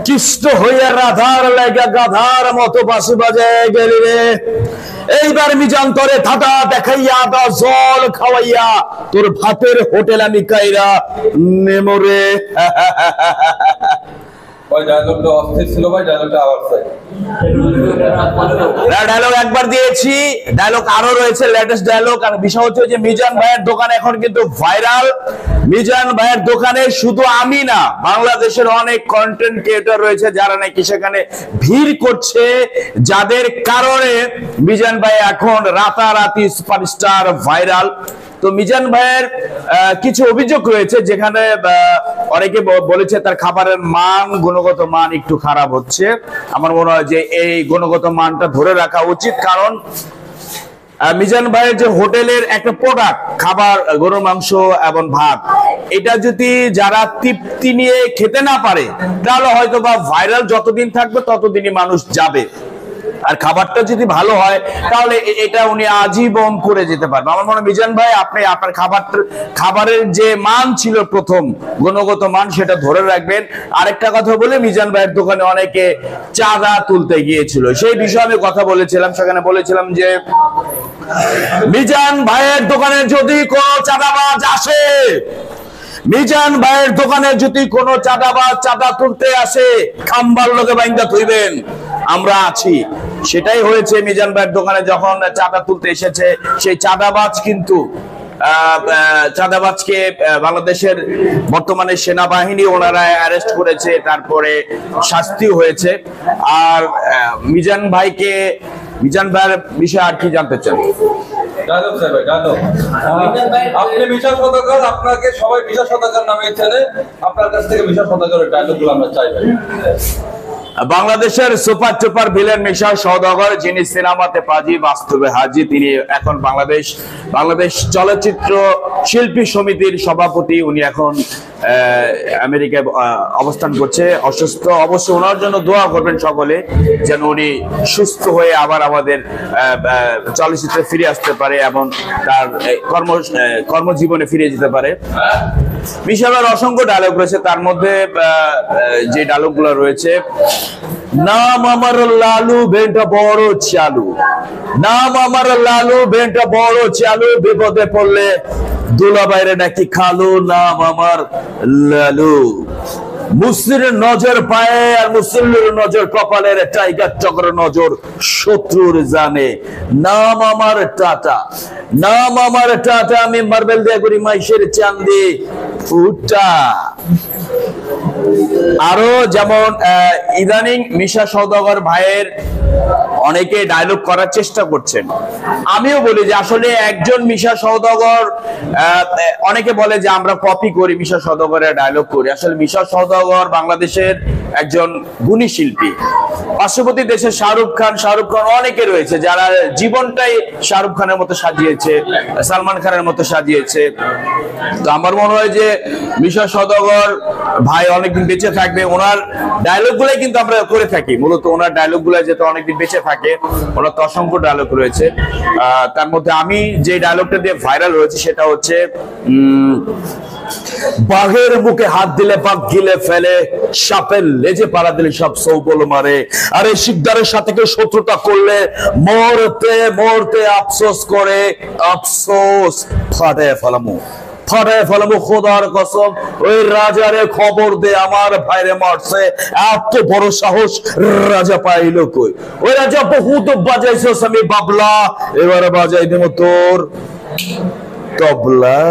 কৃষ্ণ হইয়া রাধার লাগা গাধার মতো বাঁশি বাজায় গেলি রে। এইবার মিজান তোরে ধাঁধা দেখাইয়া দা জল খাওয়াইয়া তোর ভাতের হোটেল আমি কাইরা নেমরে। ডায়লগ একবার দিয়েছি, ডায়লগ আরো রয়েছে, লেটেস্ট ডায়লগ। আর বিষয় হচ্ছে যে মিজান ভাইয়ের দোকান এখন কিন্তু ভাইরাল। মিজান ভাইয়ের দোকানে শুধু আমি না, বাংলাদেশের অনেক কন্টেন্ট ক্রিয়েটর রয়েছে যারা নাকি সেখানে ভিড় করছে, যাদের কারণে মিজান ভাই এখন রাতারাতি সুপারস্টার, ভাইরাল। তো মিজান ভাইয়ের কিছু অভিযোগ রয়েছে, যেখানে অনেকে বলেছে তার খাবারের মান, গুণগত মান একটু খারাপ হচ্ছে। আমার মনে হয় যে এই গুণগত মানটা ধরে রাখা উচিত, কারণ মিজান ভাইয়ের যে হোটেলের একটা প্রোডাক্ট, খাবার, গরুর মাংস এবং ভাত, এটা যদি যারা তৃপ্তি নিয়ে খেতে না পারে তাহলে হয়তো বা ভাইরাল যতদিন থাকবে ততদিনই মানুষ যাবে। আর খাবারটা যদি ভালো হয় তাহলে এটা উনি আজীবন করে যেতে পারবে। আমার মনে হয় মিজান ভাই আপনি আপনার খাবারের যে মান ছিল প্রথম, গুণগত মান, সেটা ধরে রাখবেন। আরেকটা কথা বলে, মিজান ভাইয়ের দোকানে অনেকে চাঁদা তুলতে গিয়েছিল, সেই বিষয়ে আমি কথা বলেছিলাম। সেখানে বলেছিলাম যে মিজান ভাইয়ের দোকানে যদি কোনো চাঁদাবাজ আসে, মিজান ভাইয়ের দোকানে যদি কোনো চাঁদাবাজ চাঁদা তুলতে আসে, খাম্বার লোকে বাইন্দা থইবেন, আমরা আছি। সেটাই হয়েছে মিজান ভাইয়ের দোকানে যখন চাঁদা তুলতে এসেছে। সেই চাঁদাবাজ কিন্তু চাঁদাবাজকে বাংলাদেশের বর্তমানে সেনাবাহিনী ওনারা অ্যারেস্ট করেছে, তারপরে শাস্তিও হয়েছে। আর মিজান ভাইয়ের বিষয়ে আর কি জানতে চান? আপনি মিশা সওদাগর, আপনাকে সবাই মিশা সওদাগর নামে চেনে, আপনার কাছ থেকে মিশা সওদাগরের ডায়লগগুলো আমরা চাই। বাংলাদেশের সুপার টুপার ভিলেন মিশা সওদাগর, যিনি সিনেমাতে পাজি বাস্তবে হাজি, তিনি এখন বাংলাদেশ চলচ্চিত্র শিল্পী সমিতির সভাপতি। উনি এখন আমেরিকায় অবস্থান করছে, অসুস্থ। অবশ্য ওনার জন্য দোয়া করবেন সকলে, যেন উনি সুস্থ হয়ে আবার আমাদের চলচ্চিত্রে ফিরে আসতে পারে এবং তার কর্মজীবনে ফিরে যেতে পারে। মিশালের অসংখ্য ডায়লগ রয়েছে, তার মধ্যে যে ডায়লগগুলো রয়েছে, নাম আমার লালু বেনটা বড় চালু, নাম আমার লালু বেনটা বড় চালু, বিপদে পড়লে দুলা বাইরে নাকি খালু, নাম আমার লালু। মুসলিমের নজর পায়ে আর মুসলিমের নজর কপালের, টাইগার চক্র নজর শত্রুর জানে, নাম আমার টাটা, নাম আমার টাটা, আমি মার্বেল দিয়ে করি মাইশের চান্দি ফুটা। আরো যেমন ইদানিং মিশা সওদাগর ভাইয়ের অনেকে ডায়লগ করার চেষ্টা করছেন। আমিও বলি যে আসলে একজন মিশা সওদাগর, অনেকে বলে যে আমরা কপি করি, মিশা সওদাগরের ডায়লগ করি। আসলে মিশা সওদাগর বাংলাদেশের একজন গুণী শিল্পী। পার্শ্ববর্তী দেশে শাহরুখ খান অনেকে রয়েছে যারা জীবনটাই শাহরুখ খানের মতো সাজিয়েছে, সালমান খানের মতো সাজিয়েছে। তো আমার মনে হয় যে মিশা সওদাগর ভাই অনেকদিন বেঁচে থাকবে। ওনার ডায়লগ গুলাই কিন্তু আমরা করে থাকি, মূলত ওনার ডায়লগ গুলাই যেহেতু অনেকদিন বেঁচে থাকে, ওনার তো অসংখ্য ডায়লগ রয়েছে। তার মধ্যে আমি যে ডায়লগটা দিয়ে ভাইরাল হয়েছে সেটা হচ্ছে, বাঘের মুখে হাত দিলে বাঘ গিলে ফেলে, সাপের লেজে পাড়া দিলে সব সৌবল মারে, আর এই শিকদারের সাথে কেউ শত্রুতা করলে মরতে মরতে আফসোস করে, আফসোস ফাটায় ফেলামু খোদার কসম, ওই রাজারে খবর দে আমার ভাইরে মারছে, এত বড় সাহস রাজা পাইল কই, ওই রাজা বহুত বাজাইছস আমি বাবলা, এবারে বাজাই দেব তোর তবলা।